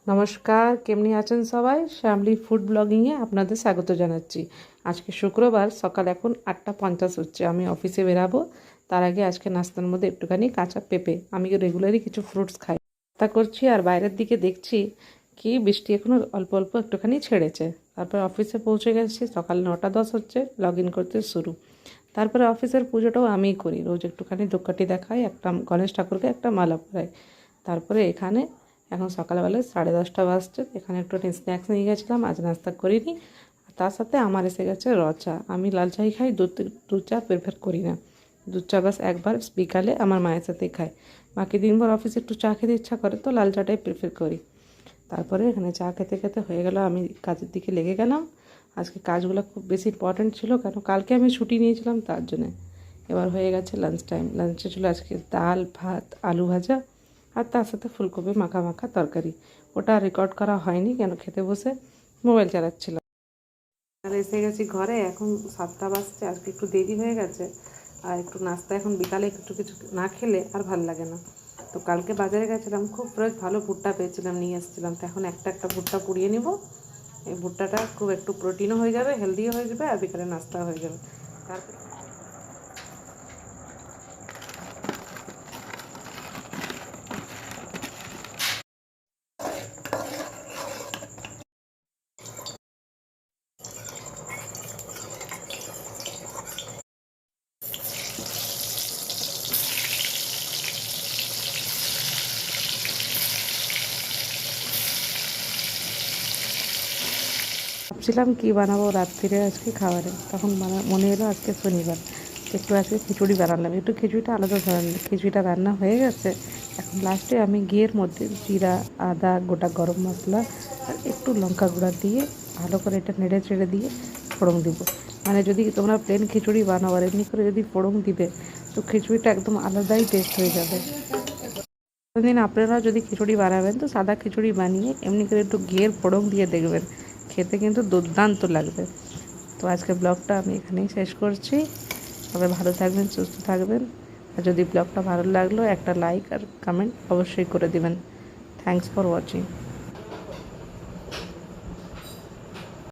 নমস্কার, কেমনি আছেন সবাই? শ্যামলি ফুড ব্লগিংয়ে আপনাদের স্বাগত জানাচ্ছি। আজকে শুক্রবার, সকাল এখন 8:50 হচ্ছে। আমি অফিসে বেরাবো। তার আগে আজকে নাস্তার মধ্যে একটুখানি কাঁচা পেঁপে, আমি রেগুলারই কিছু ফ্রুটস খাই, তা করছি। আর বাইরের দিকে দেখছি কি বৃষ্টি এখনও অল্প অল্প একটুখানি ছেড়েছে। তারপর অফিসে পৌঁছে গেছি, সকাল 9:10 হচ্ছে, লগ ইন করতে শুরু। তারপরে অফিসের পুজোটাও আমিই করি, রোজ একটুখানি ধূপকাঠি দেখাই, একটা গণেশ ঠাকুরকে একটা মালা পরাই। তারপরে এখানে এখন সকালবেলায় 10:30 বাজছে। এখানে একটু স্ন্যাক্স নিয়ে গেছিলাম, আজ নাস্তা করিনি। তার সাথে আমার এসে গেছে র চা। আমি লাল চাই খাই, দুধ চা প্রেফার করি না। দুধ চা বাস একবার বিকালে আমার মায়ের সাথেই খাই। বাকি দিনভর অফিসে একটু চা খেতে ইচ্ছা করে, তো লাল চাটাই প্রেফার করি। তারপরে এখানে চা খেতে খেতে হয়ে গেল, আমি কাজের দিকে লেগে গেলাম। আজকে কাজগুলো খুব বেশি ইম্পর্ট্যান্ট ছিল, কেন কালকে আমি ছুটি নিয়েছিলাম তার জন্যে। এবার হয়ে গেছে লাঞ্চ টাইম। লাঞ্চে ছিল আজকে ডাল, ভাত, আলু ভাজা, আর তার সাথে ফুলকপি মাখা মাখা তরকারি। ওটা রেকর্ড করা হয়নি, কেন খেতে বসে মোবাইল চালাচ্ছিলাম। তাহলে এসে গেছি ঘরে, এখন 7টা বাজছে। আজকে একটু দেরি হয়ে গেছে। আর একটু নাস্তা এখন বিকালে একটু কিছু না খেলে আর ভাল লাগে না। তো কালকে বাজারে গেছিলাম, খুব ফ্রেশ ভালো ভুট্টা পেয়েছিলাম, নিয়ে এসেছিলাম। তো এখন একটা একটা ভুট্টা পুড়িয়ে নিব। এই ভুট্টাটা খুব একটু প্রোটিনও হয়ে যাবে, হেলদিও হয়ে যাবে, আর বিকালে নাস্তা হয়ে যাবে। তারপর ভাবছিলাম কী বানাবো রাত্রিরে আজকে খাবারে, তখন মনে এলো আজকে শনিবার, একটু আজকে খিচুড়ি বানালাম। একটু খিচুড়িটা আলাদা ধরনের, খিচুড়িটা রান্না হয়ে গেছে। এখন লাস্টে আমি ঘিয়ের মধ্যে জিরা, আদা, গোটা গরম মশলা আর একটু লঙ্কা গুঁড়া দিয়ে ভালো করে এটা নেড়ে চেড়ে দিয়ে ফোড়ন দিব। মানে যদি তোমরা প্লেন খিচুড়ি বানাও আর এমনি করে যদি ফোড়ন দিবে, তো খিচুড়িটা একদম আলাদাই টেস্ট হয়ে যাবে। দিন আপনারা যদি খিচুড়ি বানাবেন, তো সাদা খিচুড়ি বানিয়ে এমনি করে একটু ঘিয়ের ফোড়ন দিয়ে দেখবেন, খেতে কিন্তু দুর্দান্ত লাগবে। তো আজকে ব্লগটা আমি এখানেই শেষ করছি। সবাই ভালো থাকবেন, সুস্থ থাকবেন। আর যদি ব্লগটা ভালো লাগলো, একটা লাইক আর কমেন্ট অবশ্যই করে দিবেন। Thanks for watching.